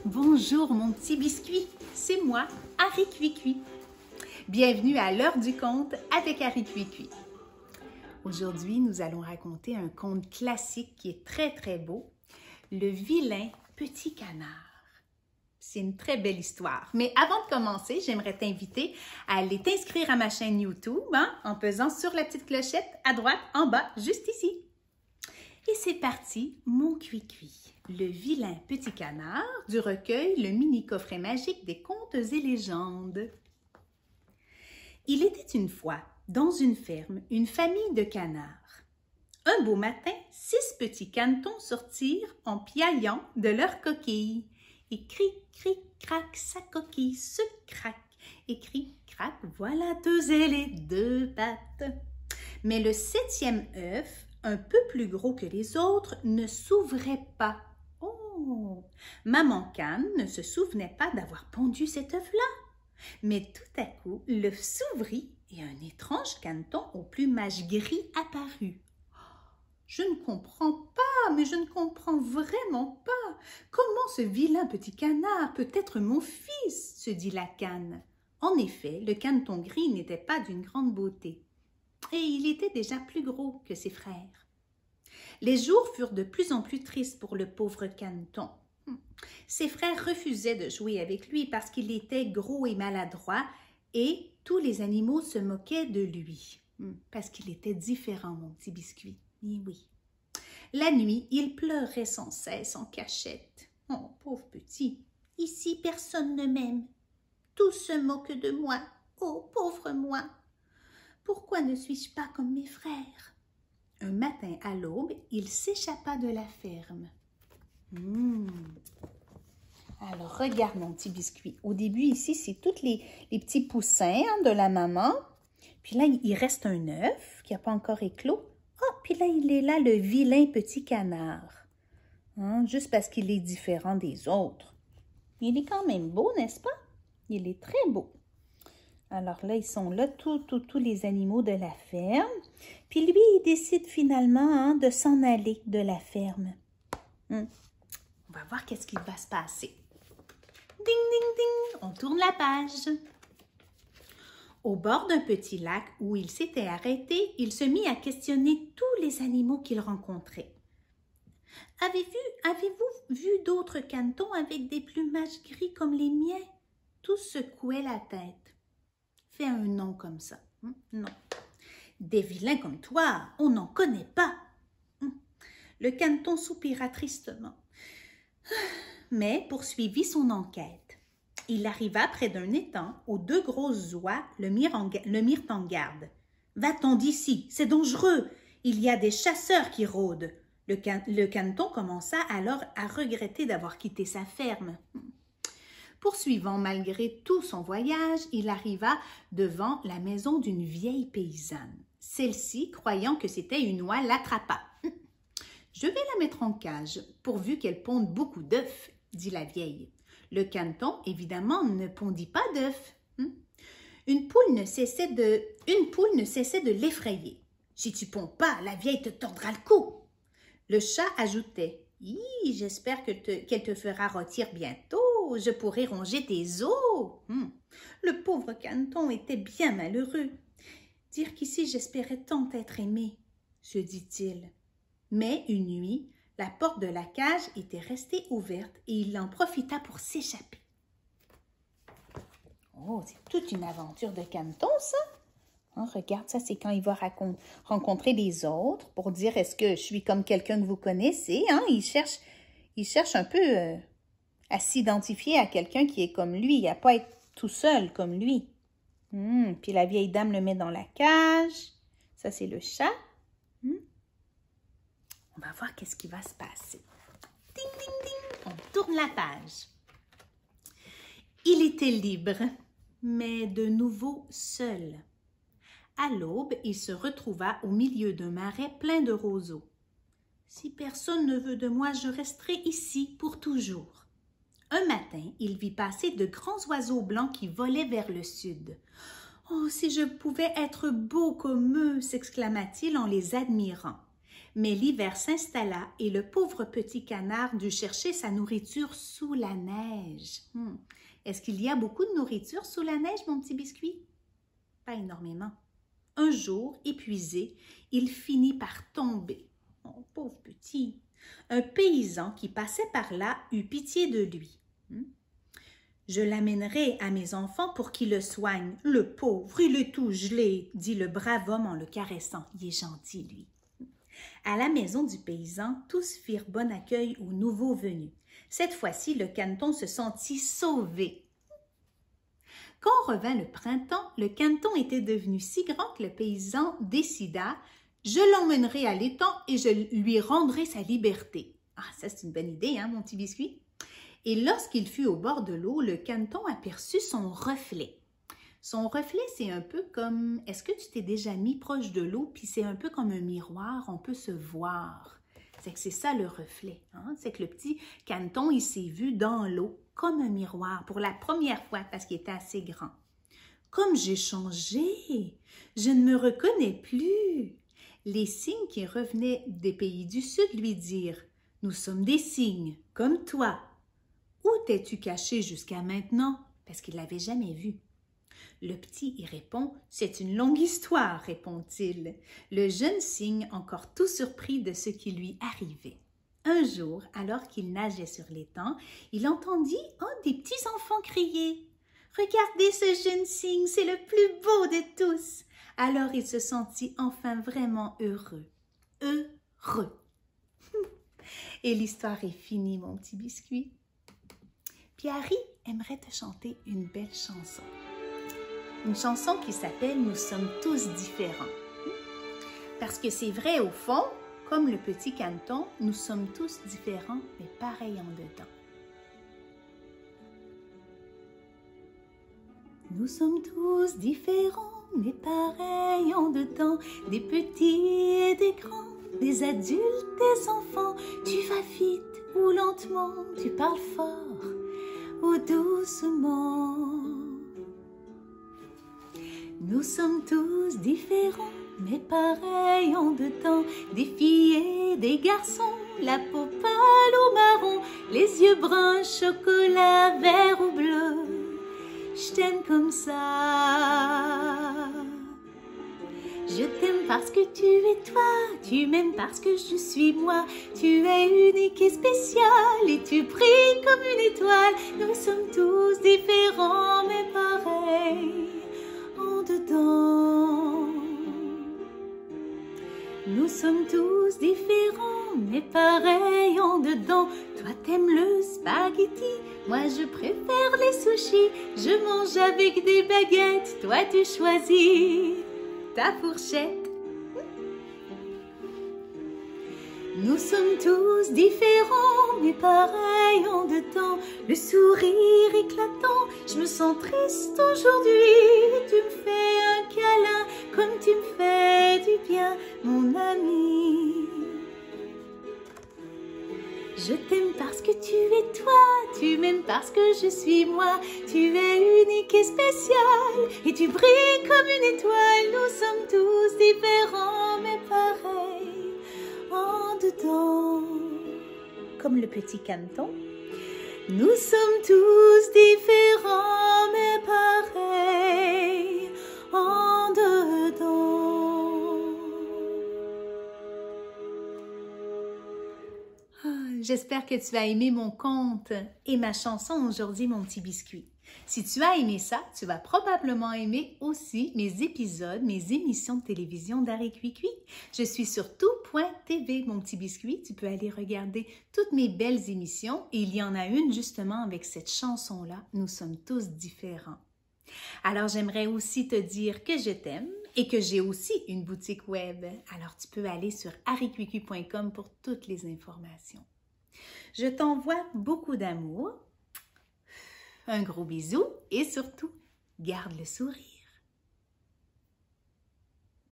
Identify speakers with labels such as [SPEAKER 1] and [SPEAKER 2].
[SPEAKER 1] Bonjour mon petit biscuit, c'est moi, Harry Cuicui. Bienvenue à l'heure du conte avec Harry Cuicui. Aujourd'hui, nous allons raconter un conte classique qui est très beau, Le vilain petit canard. C'est une très belle histoire. Mais avant de commencer, j'aimerais t'inviter à aller t'inscrire à ma chaîne YouTube en pesant sur la petite clochette à droite, en bas, juste ici. Et c'est parti, mon Cuicui, le vilain petit canard du recueil Le mini coffret magique des contes et légendes. Il était une fois, dans une ferme, une famille de canards. Un beau matin, 6 petits canetons sortirent en piaillant de leurs coquilles. Et cric, cric, crac, sa coquille se craque. Et cric, crac, voilà 2 ailes et 2 pattes. Mais le 7e œuf, un peu plus gros que les autres, ne s'ouvrait pas. Oh! Maman Cane ne se souvenait pas d'avoir pondu cet œuf-là. Mais tout à coup, l'œuf s'ouvrit et un étrange caneton au plumage gris apparut. Je ne comprends pas, mais je ne comprends vraiment pas. Comment ce vilain petit canard peut être mon fils, se dit la cane. En effet, le caneton gris n'était pas d'une grande beauté. Et il était déjà plus gros que ses frères. Les jours furent de plus en plus tristes pour le pauvre caneton. Ses frères refusaient de jouer avec lui parce qu'il était gros et maladroit et tous les animaux se moquaient de lui. Parce qu'il était différent, mon petit biscuit. Oui. La nuit, il pleurait sans cesse en cachette. Oh, pauvre petit, ici personne ne m'aime. Tous se moquent de moi. Oh, pauvre moi. Pourquoi ne suis-je pas comme mes frères? Un matin à l'aube, il s'échappa de la ferme. Alors, regarde mon petit biscuit. Au début, ici, c'est tous les petits poussins de la maman. Puis là, il reste un œuf qui n'a pas encore éclos. Oh, puis là, il est là, le vilain petit canard. Juste parce qu'il est différent des autres. Il est quand même beau, n'est-ce pas? Il est très beau. Alors là, ils sont là, tous les animaux de la ferme. Puis lui, il décide finalement de s'en aller de la ferme. On va voir qu'est-ce qui va se passer. Ding, ding, ding, on tourne la page. Au bord d'un petit lac où il s'était arrêté, il se mit à questionner tous les animaux qu'il rencontrait. Avez-vous vu d'autres canetons avec des plumages gris comme les miens? Tous secouaient la tête. Fais un nom comme ça. Non. Des vilains comme toi, on n'en connaît pas. Le caneton soupira tristement, mais poursuivit son enquête. Il arriva près d'un étang où 2 grosses oies le mirent en garde. « Va-t'en d'ici, c'est dangereux, il y a des chasseurs qui rôdent. » Le caneton commença alors à regretter d'avoir quitté sa ferme. Poursuivant malgré tout son voyage, il arriva devant la maison d'une vieille paysanne. Celle-ci, croyant que c'était une oie, l'attrapa. « Je vais la mettre en cage, pourvu qu'elle ponde beaucoup d'œufs, » dit la vieille. Le caneton, évidemment, ne pondit pas d'œufs. Une poule ne cessait de l'effrayer. « Si tu ponds pas, la vieille te tordra le cou. » Le chat ajoutait « J'espère qu'elle te fera rôtir bientôt, je pourrai ronger tes os. » Le pauvre caneton était bien malheureux. « Dire qu'ici j'espérais tant être aimé, » se dit-il. Mais une nuit, la porte de la cage était restée ouverte et il en profita pour s'échapper. Oh, c'est toute une aventure de caneton, ça! Regarde, ça, c'est quand il va rencontrer les autres pour dire « Est-ce que je suis comme quelqu'un que vous connaissez? » Il cherche un peu à s'identifier à quelqu'un qui est comme lui, à pas être tout seul comme lui. Puis la vieille dame le met dans la cage. Ça, c'est le chat. On va voir qu'est-ce qui va se passer. Ding, ding, ding, on tourne la page. Il était libre, mais de nouveau seul. À l'aube, il se retrouva au milieu d'un marais plein de roseaux. « Si personne ne veut de moi, je resterai ici pour toujours. » Un matin, il vit passer de grands oiseaux blancs qui volaient vers le sud. « Oh, si je pouvais être beau comme eux !» s'exclama-t-il en les admirant. Mais l'hiver s'installa et le pauvre petit canard dut chercher sa nourriture sous la neige. Est-ce qu'il y a beaucoup de nourriture sous la neige, mon petit biscuit? Pas énormément. Un jour, épuisé, il finit par tomber. Oh, pauvre petit! Un paysan qui passait par là eut pitié de lui. Je l'amènerai à mes enfants pour qu'ils le soignent. Le pauvre, il est tout gelé, dit le brave homme en le caressant. Il est gentil, lui. À la maison du paysan, tous firent bon accueil aux nouveaux venus. Cette fois-ci, le caneton se sentit sauvé. Quand revint le printemps, le caneton était devenu si grand que le paysan décida « Je l'emmènerai à l'étang et je lui rendrai sa liberté. » Ah, ça c'est une bonne idée, hein, mon petit biscuit? Et lorsqu'il fut au bord de l'eau, le caneton aperçut son reflet. Son reflet, c'est un peu comme... Est-ce que tu t'es déjà mis proche de l'eau, puis c'est un peu comme un miroir, on peut se voir. C'est que c'est ça le reflet. Hein? C'est que le petit caneton, il s'est vu dans l'eau comme un miroir pour la première fois parce qu'il était assez grand. Comme j'ai changé, je ne me reconnais plus. Les cygnes qui revenaient des pays du Sud lui dirent « Nous sommes des cygnes, comme toi. Où t'es-tu caché jusqu'à maintenant? » Parce qu'il ne l'avait jamais vu. Le petit y répond « C'est une longue histoire, répond-il. » Le jeune cygne, encore tout surpris de ce qui lui arrivait. Un jour, alors qu'il nageait sur l'étang, il entendit un des petits enfants crier « Regardez ce jeune cygne, c'est le plus beau de tous !» Alors il se sentit enfin vraiment heureux. Heureux! Et l'histoire est finie, mon petit biscuit. Puis Harry aimerait te chanter une belle chanson. Une chanson qui s'appelle « Nous sommes tous différents ». Parce que c'est vrai au fond, comme le petit caneton, nous sommes tous différents, mais pareils en dedans. Nous sommes tous différents, mais pareils en dedans, des petits et des grands, des adultes, des enfants. Tu vas vite ou lentement, tu parles fort ou doucement. Nous sommes tous différents, mais pareils en dedans, des filles et des garçons, la peau pâle ou marron, les yeux bruns, chocolat, vert ou bleu. Je t'aime comme ça. Je t'aime parce que tu es toi, tu m'aimes parce que je suis moi. Tu es unique et spécial et tu brilles comme une étoile. Nous sommes tous différents mais pareils en dedans. Nous sommes tous différents mais pareils en dedans. Toi t'aimes le spaghetti, moi je préfère les sushis. Je mange avec des baguettes, toi tu choisis ta fourchette. Nous sommes tous différents, mais pareils en dedans. Le sourire éclatant, je me sens triste aujourd'hui. Tu me fais un câlin, comme tu me fais du bien, mon ami. Je t'aime parce que tu es toi, tu m'aimes parce que je suis moi. Tu es unique et spécial et tu brilles comme une étoile. Nous sommes tous différents mais pareils en dedans. Comme le petit caneton. Nous sommes tous différents mais pareils en dedans. J'espère que tu as aimé mon conte et ma chanson aujourd'hui, mon petit biscuit. Si tu as aimé ça, tu vas probablement aimer aussi mes épisodes, mes émissions de télévision d'Harry Cuicui. Je suis sur tout.tv, mon petit biscuit. Tu peux aller regarder toutes mes belles émissions et il y en a une justement avec cette chanson-là. Nous sommes tous différents. Alors, j'aimerais aussi te dire que je t'aime et que j'ai aussi une boutique web. Alors, tu peux aller sur harrycuicui.com pour toutes les informations. Je t'envoie beaucoup d'amour, un gros bisou et surtout, garde le sourire.